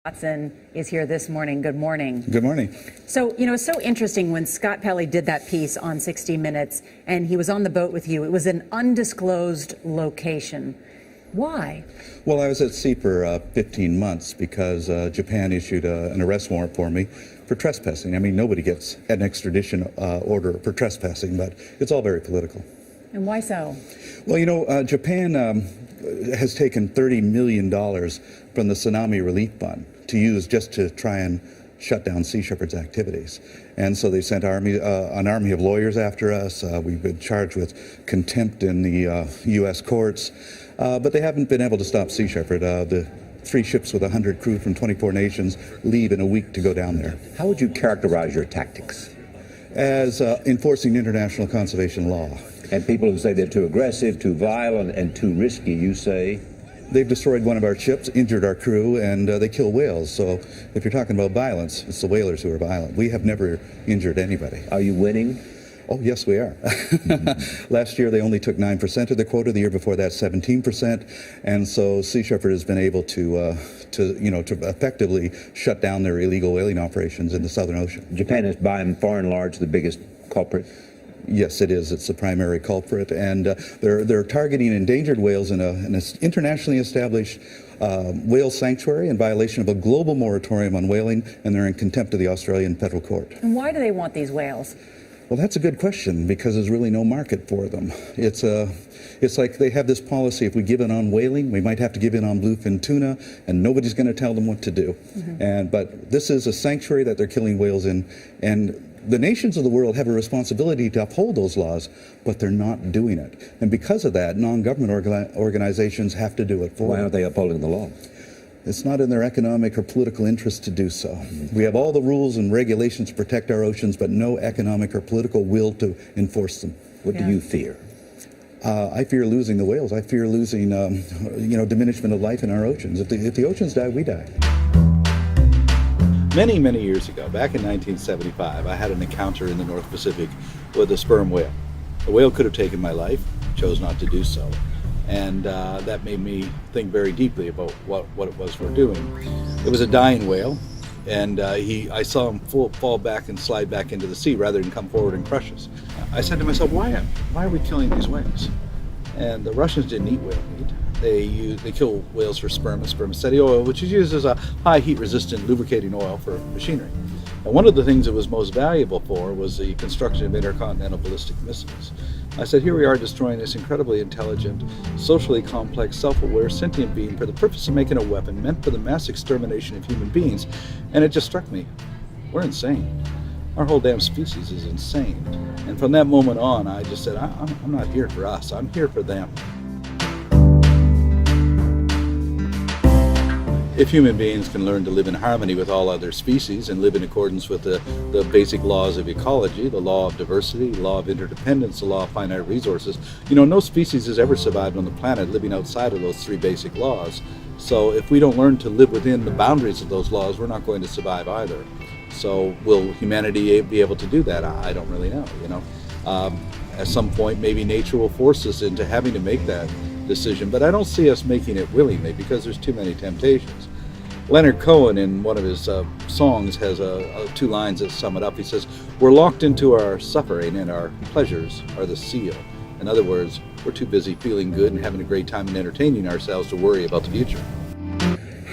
Watson is here this morning. Good morning. Good morning. So, it's so interesting when Scott Pelley did that piece on 60 Minutes and he was on the boat with you. It was an undisclosed location. Why? Well, I was at sea for 15 months because Japan issued an arrest warrant for me for trespassing. I mean, nobody gets an extradition order for trespassing, but it's all very political. And why so? Well, Japan has taken $30 million from the tsunami relief fund to use just to try and shut down Sea Shepherd's activities. And so they sent an army of lawyers after us. We've been charged with contempt in the U.S. courts, but they haven't been able to stop Sea Shepherd. The 3 ships with 100 crew from 24 nations leave in a week to go down there. How would you characterize your tactics? As enforcing international conservation law. And people who say they're too aggressive, too violent, and too risky, you say? They've destroyed one of our ships, injured our crew, and they kill whales. So if you're talking about violence, it's the whalers who are violent. We have never injured anybody. Are you winning? Oh, yes, we are. Last year, they only took 9% of the quota. The year before that, 17%. And so Sea Shepherd has been able to effectively shut down their illegal whaling operations in the Southern Ocean. Japan is by and far and large the biggest culprit. Yes, it is. It's the primary culprit, and they're targeting endangered whales in an internationally established whale sanctuary in violation of a global moratorium on whaling, and they're in contempt of the Australian Federal Court. And why do they want these whales? Well, that's a good question, because there's really no market for them. It's like they have this policy: if we give in on whaling, we might have to give in on bluefin tuna, and nobody's going to tell them what to do. But this is a sanctuary that they're killing whales in, and the nations of the world have a responsibility to uphold those laws, but they're not doing it. And because of that, non-government organizations have to do it for them. Why aren't they upholding the law? It's not in their economic or political interest to do so. We have all the rules and regulations to protect our oceans, but no economic or political will to enforce them. What do you fear? I fear losing the whales. I fear losing, diminishment of life in our oceans. If the oceans die, we die. Many, many years ago, back in 1975, I had an encounter in the North Pacific with a sperm whale. The whale could have taken my life, chose not to do so. And that made me think very deeply about what it was we're doing. It was a dying whale, and I saw him fall back and slide back into the sea rather than come forward and crush us. I said to myself, why are we killing these whales? And the Russians didn't eat whale meat. They kill whales for sperm and spermaceti oil, which is used as a high heat resistant lubricating oil for machinery. And one of the things it was most valuable for was the construction of intercontinental ballistic missiles. I said, here we are destroying this incredibly intelligent, socially complex, self-aware, sentient being for the purpose of making a weapon meant for the mass extermination of human beings. And it just struck me, we're insane. Our whole damn species is insane. And from that moment on, I just said, I'm not here for us, I'm here for them. If human beings can learn to live in harmony with all other species and live in accordance with the basic laws of ecology, the law of diversity, the law of interdependence, the law of finite resources, no species has ever survived on the planet living outside of those 3 basic laws. So if we don't learn to live within the boundaries of those laws, we're not going to survive either. So will humanity be able to do that? I don't really know, At some point, maybe nature will force us into having to make that decision, but I don't see us making it willingly because there's too many temptations. Leonard Cohen, in one of his songs, has 2 lines that sum it up. He says, we're locked into our suffering and our pleasures are the seal. In other words, we're too busy feeling good and having a great time and entertaining ourselves to worry about the future.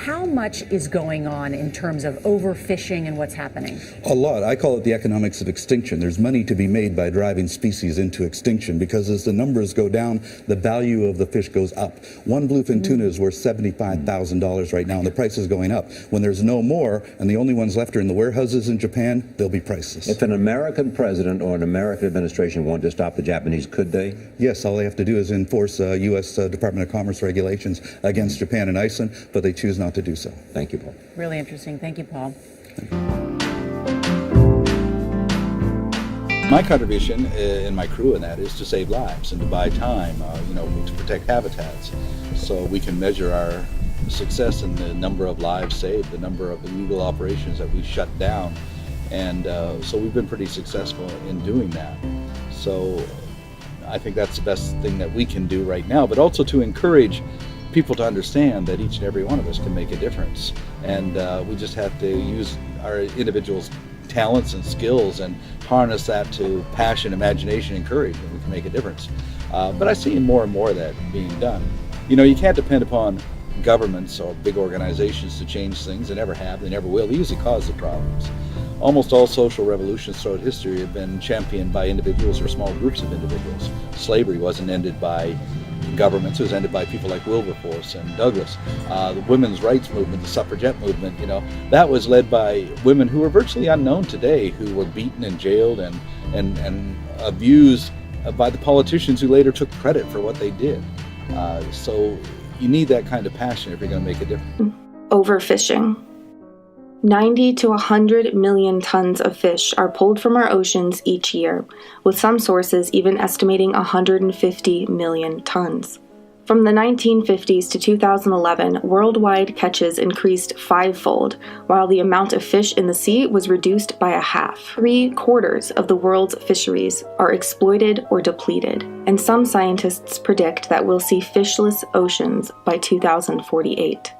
How much is going on in terms of overfishing and what's happening? A lot. I call it the economics of extinction. There's money to be made by driving species into extinction because as the numbers go down, the value of the fish goes up. One bluefin tuna is worth $75,000 right now, and the price is going up. When there's no more, and the only ones left are in the warehouses in Japan, they'll be priceless. If an American president or an American administration wanted to stop the Japanese, could they? Yes, all they have to do is enforce U.S. Department of Commerce regulations against Japan and Iceland, but they choose not to do so. Thank you, Paul. Really interesting. Thank you, Paul. My contribution in my crew in that is to save lives and to buy time, to protect habitats, so we can measure our success in the number of lives saved, the number of illegal operations that we shut down, and so we've been pretty successful in doing that. So I think that's the best thing that we can do right now, but also to encourage people to understand that each and every one of us can make a difference. And we just have to use our individuals' talents and skills and harness that to passion, imagination, and courage, and we can make a difference. But I see more and more of that being done. You know, you can't depend upon governments or big organizations to change things. They never have, they never will. They usually cause the problems. Almost all social revolutions throughout history have been championed by individuals or small groups of individuals. Slavery wasn't ended by governments, it was ended by people like Wilberforce and Douglass. The women's rights movement, the suffragette movement, you know, that was led by women who are virtually unknown today, who were beaten and jailed and abused by the politicians who later took credit for what they did. So you need that kind of passion if you're going to make a difference. Overfishing. 90 to 100 million tons of fish are pulled from our oceans each year, with some sources even estimating 150 million tons. From the 1950s to 2011, worldwide catches increased fivefold, while the amount of fish in the sea was reduced by a half. 3/4 of the world's fisheries are exploited or depleted, and some scientists predict that we'll see fishless oceans by 2048.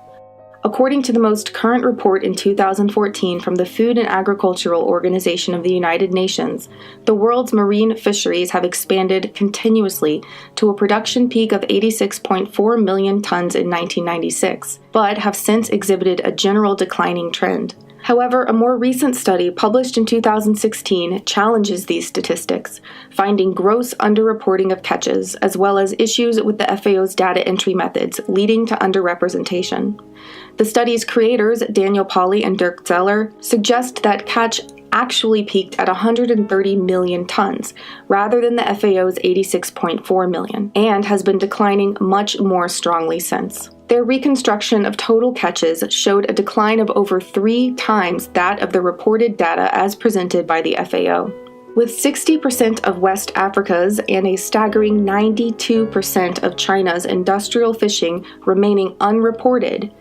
According to the most current report in 2014 from the Food and Agricultural Organization of the United Nations, the world's marine fisheries have expanded continuously to a production peak of 86.4 million tons in 1996, but have since exhibited a general declining trend. However, a more recent study published in 2016 challenges these statistics, finding gross underreporting of catches, as well as issues with the FAO's data entry methods, leading to underrepresentation. The study's creators, Daniel Pauly and Dirk Zeller, suggest that catch actually peaked at 130 million tons, rather than the FAO's 86.4 million, and has been declining much more strongly since. Their reconstruction of total catches showed a decline of over 3 times that of the reported data as presented by the FAO. With 60% of West Africa's and a staggering 92% of China's industrial fishing remaining unreported,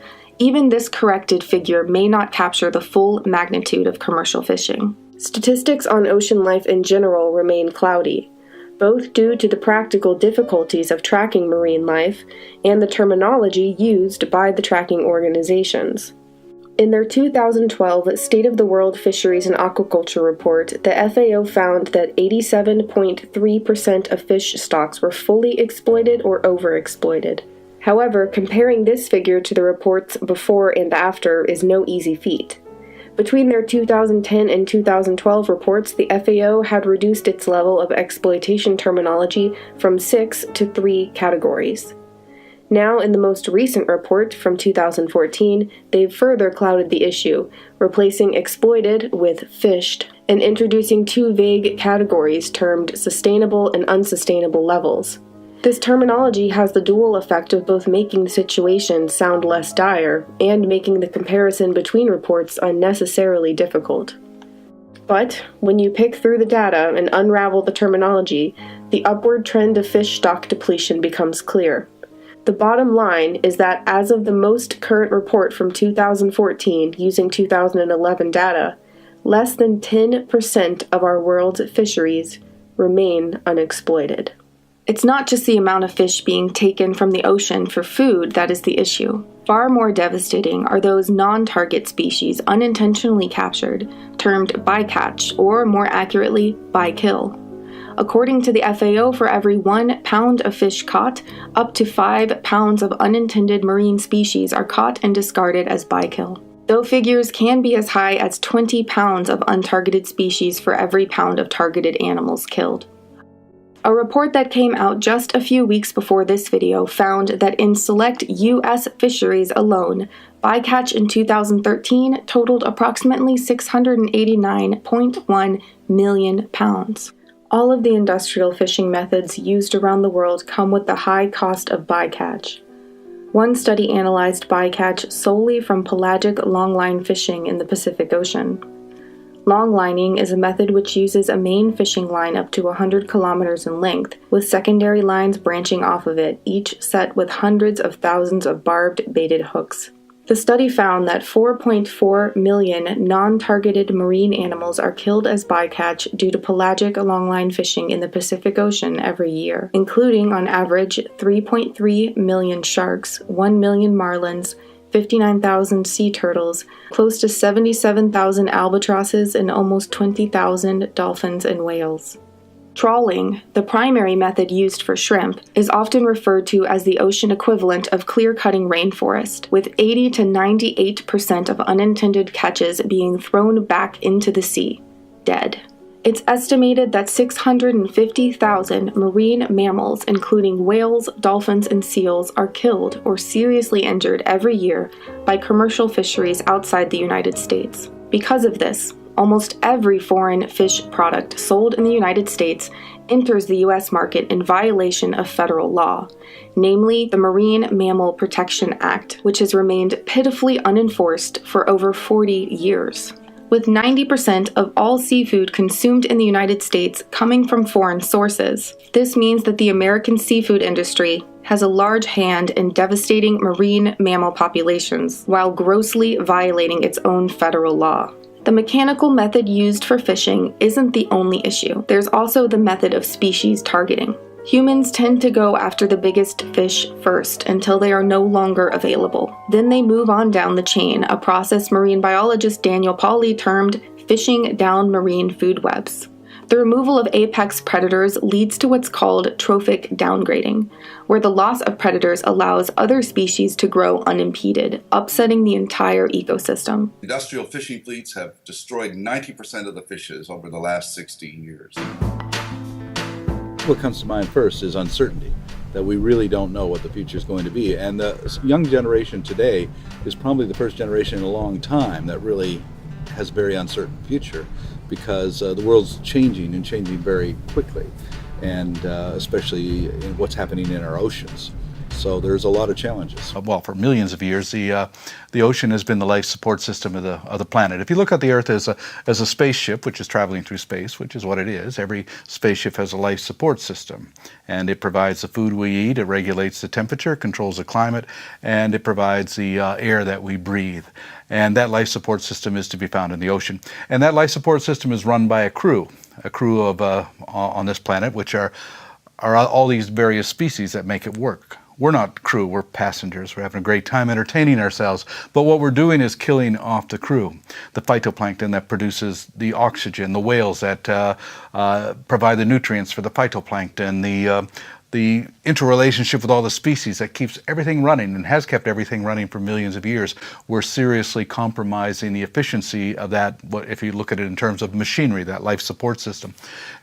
even this corrected figure may not capture the full magnitude of commercial fishing. Statistics on ocean life in general remain cloudy, both due to the practical difficulties of tracking marine life and the terminology used by the tracking organizations. In their 2012 State of the World Fisheries and Aquaculture report, the FAO found that 87.3% of fish stocks were fully exploited or overexploited. However, comparing this figure to the reports before and after is no easy feat. Between their 2010 and 2012 reports, the FAO had reduced its level of exploitation terminology from 6 to 3 categories. Now, in the most recent report from 2014, they've further clouded the issue, replacing exploited with fished, and introducing 2 vague categories termed sustainable and unsustainable levels. This terminology has the dual effect of both making the situation sound less dire and making the comparison between reports unnecessarily difficult. But when you pick through the data and unravel the terminology, the upward trend of fish stock depletion becomes clear. The bottom line is that as of the most current report from 2014 using 2011 data, less than 10% of our world's fisheries remain unexploited. It's not just the amount of fish being taken from the ocean for food that is the issue. Far more devastating are those non-target species unintentionally captured, termed bycatch, or more accurately, bykill. According to the FAO, for every 1 pound of fish caught, up to 5 pounds of unintended marine species are caught and discarded as bykill, though figures can be as high as 20 pounds of untargeted species for every pound of targeted animals killed. A report that came out just a few weeks before this video found that in select U.S. fisheries alone, bycatch in 2013 totaled approximately 689.1 million pounds. All of the industrial fishing methods used around the world come with the high cost of bycatch. One study analyzed bycatch solely from pelagic longline fishing in the Pacific Ocean. Longlining is a method which uses a main fishing line up to 100 kilometers in length, with secondary lines branching off of it, each set with hundreds of thousands of barbed, baited hooks. The study found that 4.4 million non-targeted marine animals are killed as bycatch due to pelagic longline fishing in the Pacific Ocean every year, including on average 3.3 million sharks, 1 million marlins, 59,000 sea turtles, close to 77,000 albatrosses, and almost 20,000 dolphins and whales. Trawling, the primary method used for shrimp, is often referred to as the ocean equivalent of clear-cutting rainforest, with 80 to 98% of unintended catches being thrown back into the sea, dead. It's estimated that 650,000 marine mammals, including whales, dolphins, and seals, are killed or seriously injured every year by commercial fisheries outside the United States. Because of this, almost every foreign fish product sold in the United States enters the U.S. market in violation of federal law, namely the Marine Mammal Protection Act, which has remained pitifully unenforced for over 40 years. With 90% of all seafood consumed in the United States coming from foreign sources, this means that the American seafood industry has a large hand in devastating marine mammal populations while grossly violating its own federal law. The mechanical method used for fishing isn't the only issue. There's also the method of species targeting. Humans tend to go after the biggest fish first until they are no longer available. Then they move on down the chain, a process marine biologist Daniel Pauly termed fishing down marine food webs. The removal of apex predators leads to what's called trophic downgrading, where the loss of predators allows other species to grow unimpeded, upsetting the entire ecosystem. Industrial fishing fleets have destroyed 90% of the fishes over the last 60 years. What comes to mind first is uncertainty, that we really don't know what the future is going to be. And the young generation today is probably the first generation in a long time that really has a very uncertain future, because the world's changing and changing very quickly, and especially in what's happening in our oceans. So there's a lot of challenges. Well, for millions of years, the ocean has been the life support system of the planet. If you look at the Earth as a spaceship, which is traveling through space, which is what it is, every spaceship has a life support system, and it provides the food we eat, it regulates the temperature, controls the climate, and it provides the air that we breathe. And that life support system is to be found in the ocean. And that life support system is run by a crew of on this planet, which are all these various species that make it work. We're not crew, we're passengers. We're having a great time entertaining ourselves. But what we're doing is killing off the crew. The phytoplankton that produces the oxygen, the whales that provide the nutrients for the phytoplankton, the interrelationship with all the species that keeps everything running and has kept everything running for millions of years. We're seriously compromising the efficiency of that, if you look at it in terms of machinery, that life support system.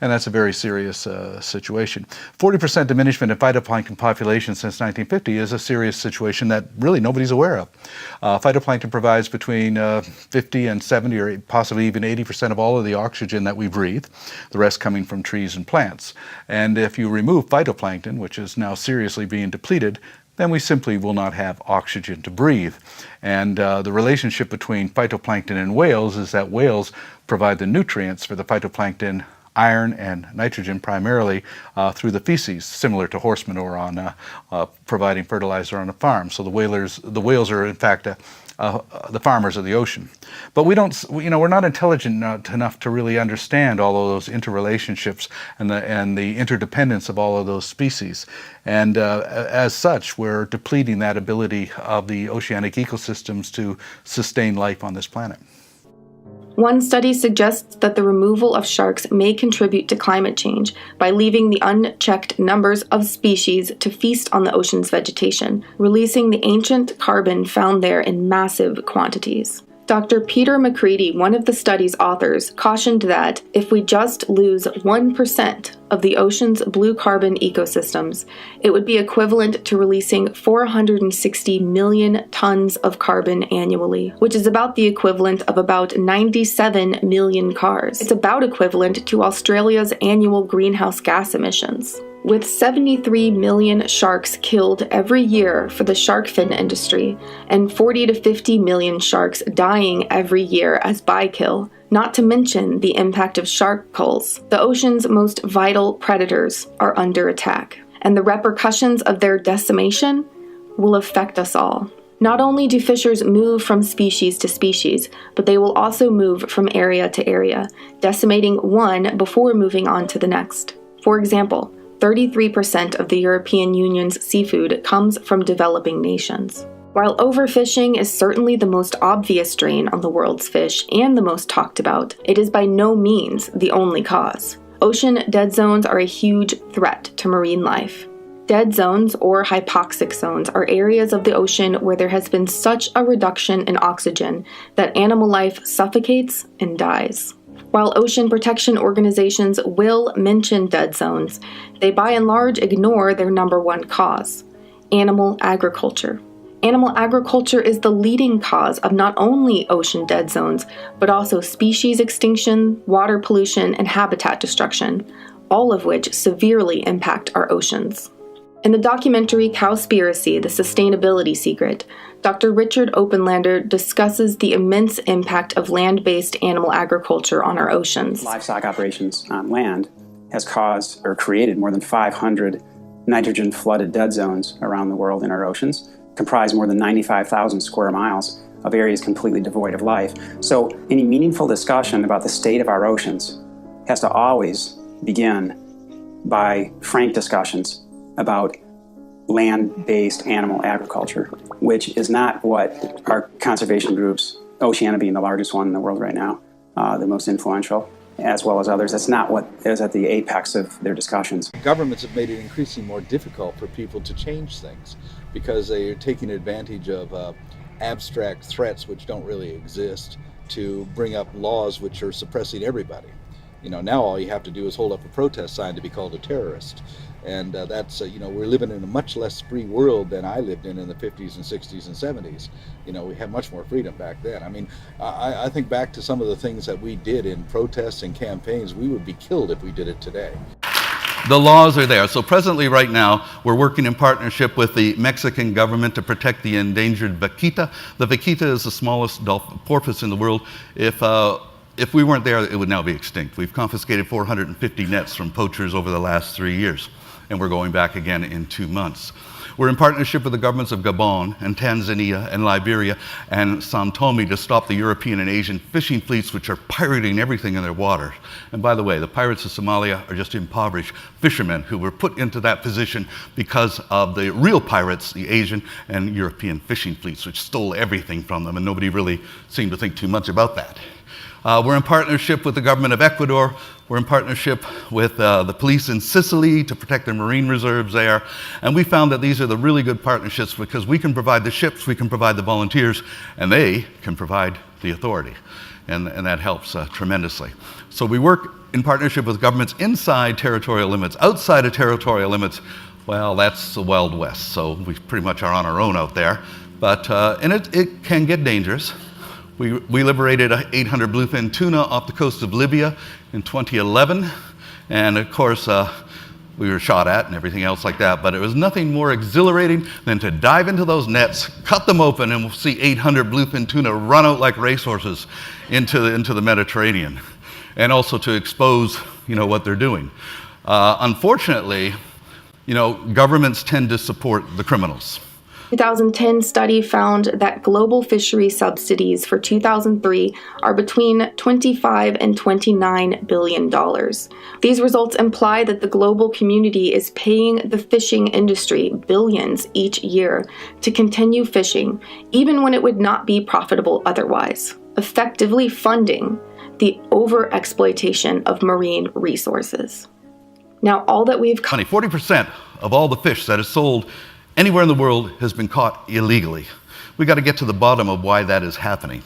And that's a very serious situation. 40% diminishment in phytoplankton population since 1950 is a serious situation that really nobody's aware of. Phytoplankton provides between 50 and 70 or possibly even 80% of all of the oxygen that we breathe, the rest coming from trees and plants. And if you remove phytoplankton, which is now seriously being depleted, then we simply will not have oxygen to breathe. And the relationship between phytoplankton and whales is that whales provide the nutrients for the phytoplankton, iron and nitrogen, primarily through the feces, similar to horse manure on providing fertilizer on a farm. So the whales are in fact the farmers of the ocean. But we're not intelligent enough to really understand all of those interrelationships and the interdependence of all of those species. And as such, we're depleting that ability of the oceanic ecosystems to sustain life on this planet. One study suggests that the removal of sharks may contribute to climate change by leaving the unchecked numbers of species to feast on the ocean's vegetation, releasing the ancient carbon found there in massive quantities. Dr. Peter McCready, one of the study's authors, cautioned that if we just lose 1% of the ocean's blue carbon ecosystems, it would be equivalent to releasing 460 million tons of carbon annually, which is about the equivalent of about 97 million cars. It's about equivalent to Australia's annual greenhouse gas emissions. With 73 million sharks killed every year for the shark fin industry, and 40 to 50 million sharks dying every year as bykill, not to mention the impact of shark culls, the ocean's most vital predators are under attack, and the repercussions of their decimation will affect us all. Not only do fishers move from species to species, but they will also move from area to area, decimating one before moving on to the next. For example, 33% of the European Union's seafood comes from developing nations. While overfishing is certainly the most obvious drain on the world's fish and the most talked about, it is by no means the only cause. Ocean dead zones are a huge threat to marine life. Dead zones, or hypoxic zones, are areas of the ocean where there has been such a reduction in oxygen that animal life suffocates and dies. While ocean protection organizations will mention dead zones, they by and large ignore their number one cause: animal agriculture. Animal agriculture is the leading cause of not only ocean dead zones, but also species extinction, water pollution, and habitat destruction, all of which severely impact our oceans. In the documentary Cowspiracy: The Sustainability Secret, Dr. Richard Openlander discusses the immense impact of land-based animal agriculture on our oceans. Livestock operations on land has caused or created more than 500 nitrogen-flooded dead zones around the world in our oceans, comprise more than 95,000 square miles of areas completely devoid of life. So any meaningful discussion about the state of our oceans has to always begin by frank discussions about land-based animal agriculture, which is not what our conservation groups, Oceana being the largest one in the world right now, the most influential, as well as others, that's not what is at the apex of their discussions. Governments have made it increasingly more difficult for people to change things because they are taking advantage of abstract threats which don't really exist to bring up laws which are suppressing everybody. You know, now all you have to do is hold up a protest sign to be called a terrorist. And that's, we're living in a much less free world than I lived in the 50s and 60s and 70s. You know, we had much more freedom back then. I mean, I think back to some of the things that we did in protests and campaigns. We would be killed if we did it today. The laws are there. So presently, right now, we're working in partnership with the Mexican government to protect the endangered vaquita. The vaquita is the smallest porpoise in the world. If we weren't there, it would now be extinct. We've confiscated 450 nets from poachers over the last 3 years, and we're going back again in 2 months. We're in partnership with the governments of Gabon and Tanzania and Liberia and São Tomé to stop the European and Asian fishing fleets which are pirating everything in their waters. And by the way, the pirates of Somalia are just impoverished fishermen who were put into that position because of the real pirates, the Asian and European fishing fleets, which stole everything from them, and nobody really seemed to think too much about that. We're in partnership with the government of Ecuador. We're in partnership with the police in Sicily to protect their marine reserves there. And we found that these are the really good partnerships because we can provide the ships, we can provide the volunteers, and they can provide the authority. And that helps tremendously. So we work in partnership with governments inside territorial limits. Outside of territorial limits, well, that's the Wild West. So we pretty much are on our own out there. But and it can get dangerous. We liberated 800 bluefin tuna off the coast of Libya in 2011, and of course we were shot at and everything else like that, but it was nothing more exhilarating than to dive into those nets, cut them open, and we'll see 800 bluefin tuna run out like racehorses into the Mediterranean, and also to expose what they're doing. Unfortunately, governments tend to support the criminals. 2010 study found that global fishery subsidies for 2003 are between $25 and $29 billion. These results imply that the global community is paying the fishing industry billions each year to continue fishing, even when it would not be profitable otherwise, effectively funding the overexploitation of marine resources. Now, all that we've 40% of all the fish that is sold anywhere in the world has been caught illegally. We got to get to the bottom of why that is happening.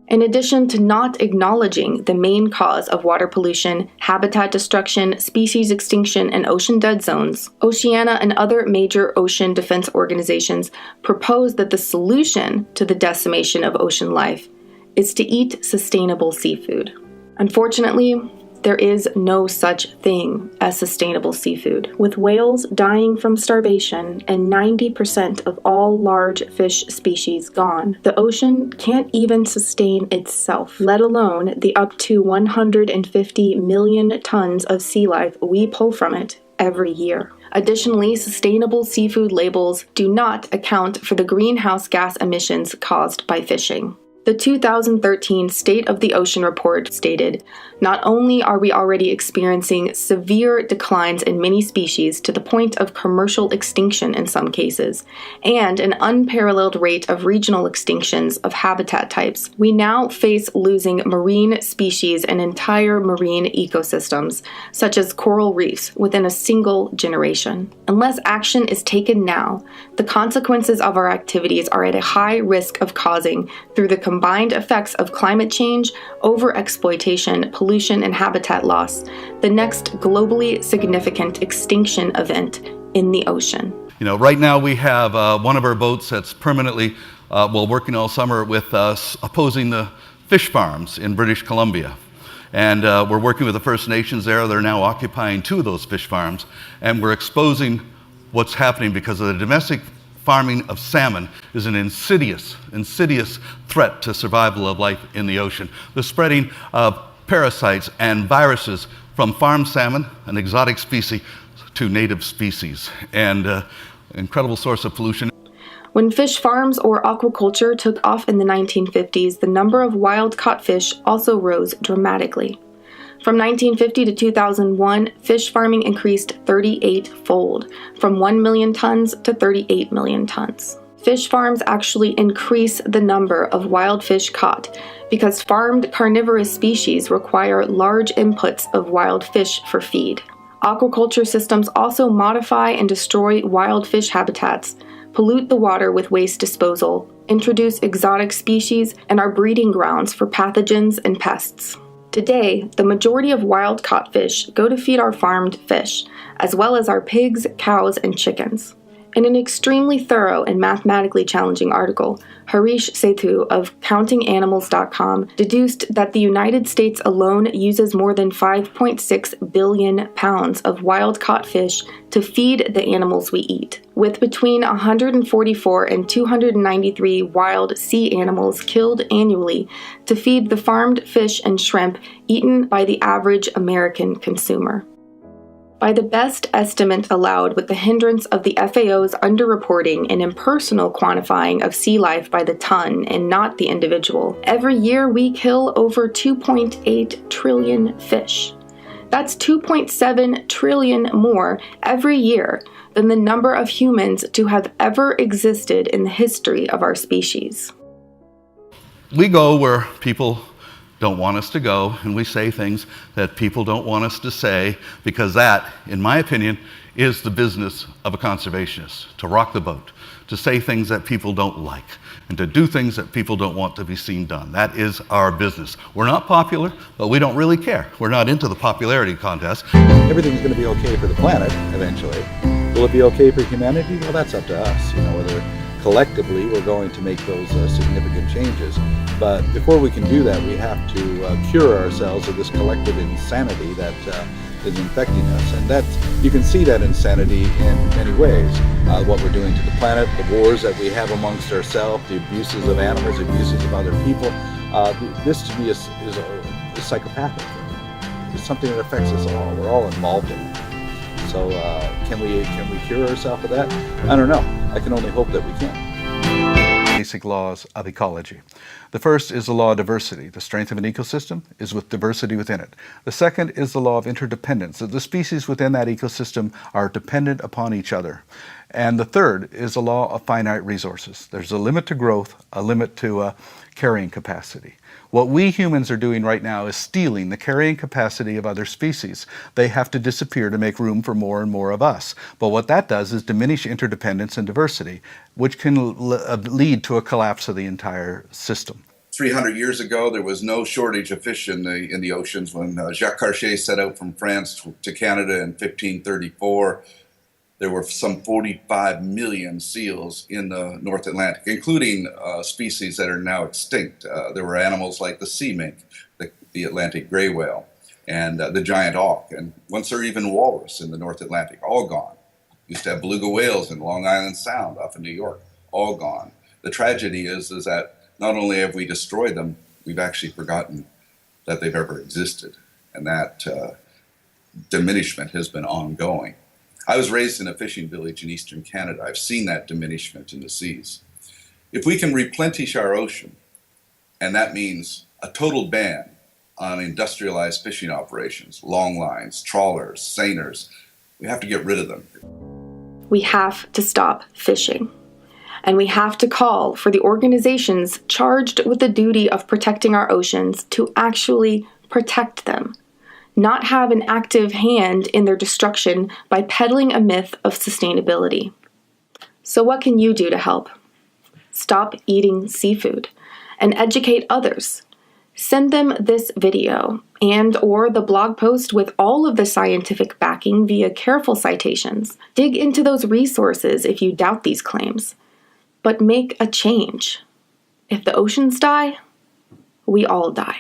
In addition to not acknowledging the main cause of water pollution, habitat destruction, species extinction, and ocean dead zones, Oceana and other major ocean defense organizations propose that the solution to the decimation of ocean life is to eat sustainable seafood. Unfortunately, there is no such thing as sustainable seafood. With whales dying from starvation and 90% of all large fish species gone, the ocean can't even sustain itself, let alone the up to 150 million tons of sea life we pull from it every year. Additionally, sustainable seafood labels do not account for the greenhouse gas emissions caused by fishing. The 2013 State of the Ocean report stated, "Not only are we already experiencing severe declines in many species to the point of commercial extinction in some cases, and an unparalleled rate of regional extinctions of habitat types, we now face losing marine species and entire marine ecosystems, such as coral reefs, within a single generation. Unless action is taken now, the consequences of our activities are at a high risk of causing, through the combined effects of climate change, overexploitation, pollution, and habitat loss, the next globally significant extinction event in the ocean." You know, right now we have one of our boats that's permanently, working all summer with us opposing the fish farms in British Columbia. And we're working with the First Nations there. They're now occupying 2 of those fish farms, and we're exposing what's happening because of the domestic farming of salmon is an insidious threat to survival of life in the ocean. The spreading of parasites and viruses from farm salmon, an exotic species, to native species, and incredible source of pollution. When fish farms or aquaculture took off in the 1950s, the number of wild-caught fish also rose dramatically. From 1950 to 2001, fish farming increased 38-fold, from 1 million tons to 38 million tons. Fish farms actually increase the number of wild fish caught because farmed carnivorous species require large inputs of wild fish for feed. Aquaculture systems also modify and destroy wild fish habitats, pollute the water with waste disposal, introduce exotic species, and are breeding grounds for pathogens and pests. Today, the majority of wild-caught fish go to feed our farmed fish, as well as our pigs, cows, and chickens. In an extremely thorough and mathematically challenging article, Harish Sethu of CountingAnimals.com deduced that the United States alone uses more than 5.6 billion pounds of wild-caught fish to feed the animals we eat, with between 144 and 293 wild sea animals killed annually to feed the farmed fish and shrimp eaten by the average American consumer. By the best estimate allowed with the hindrance of the FAO's underreporting and impersonal quantifying of sea life by the ton and not the individual, every year we kill over 2.8 trillion fish. That's 2.7 trillion more every year than the number of humans to have ever existed in the history of our species. We go where people don't want us to go, and we say things that people don't want us to say, because that, in my opinion, is the business of a conservationist, to rock the boat, to say things that people don't like, and to do things that people don't want to be seen done. That is our business. We're not popular, but we don't really care. We're not into the popularity contest. Everything's going to be okay for the planet eventually. Will it be okay for humanity? Well, that's up to us, whether collectively we're going to make those significant changes. But before we can do that, we have to cure ourselves of this collective insanity that is infecting us. And that's, you can see that insanity in many ways. What we're doing to the planet, the wars that we have amongst ourselves, the abuses of animals, the abuses of other people. This to me is psychopathic. It's something that affects us all. We're all involved in it. So can we cure ourselves of that? I don't know. I can only hope that we can. Basic laws of ecology. The first is the law of diversity. The strength of an ecosystem is with diversity within it. The second is the law of interdependence, that the species within that ecosystem are dependent upon each other. And the third is the law of finite resources. There's a limit to growth, a limit to carrying capacity. What we humans are doing right now is stealing the carrying capacity of other species. They have to disappear to make room for more and more of us. But what that does is diminish interdependence and diversity, which can lead to a collapse of the entire system. 300 years ago, there was no shortage of fish in the oceans. When Jacques Cartier set out from France to Canada in 1534, there were some 45 million seals in the North Atlantic, including species that are now extinct. There were animals like the sea mink, the Atlantic gray whale, and the giant auk, and once there were even walrus in the North Atlantic, all gone. Used to have beluga whales in Long Island Sound off of New York, all gone. The tragedy is that not only have we destroyed them, we've actually forgotten that they've ever existed, and that diminishment has been ongoing. I was raised in a fishing village in eastern Canada. I've seen that diminishment in the seas. If we can replenish our ocean, and that means a total ban on industrialized fishing operations, long lines, trawlers, seiners, we have to get rid of them. We have to stop fishing. And we have to call for the organizations charged with the duty of protecting our oceans to actually protect them, not have an active hand in their destruction by peddling a myth of sustainability. So what can you do to help? Stop eating seafood and educate others. Send them this video and/or the blog post with all of the scientific backing via careful citations. Dig into those resources if you doubt these claims. But make a change. If the oceans die, we all die.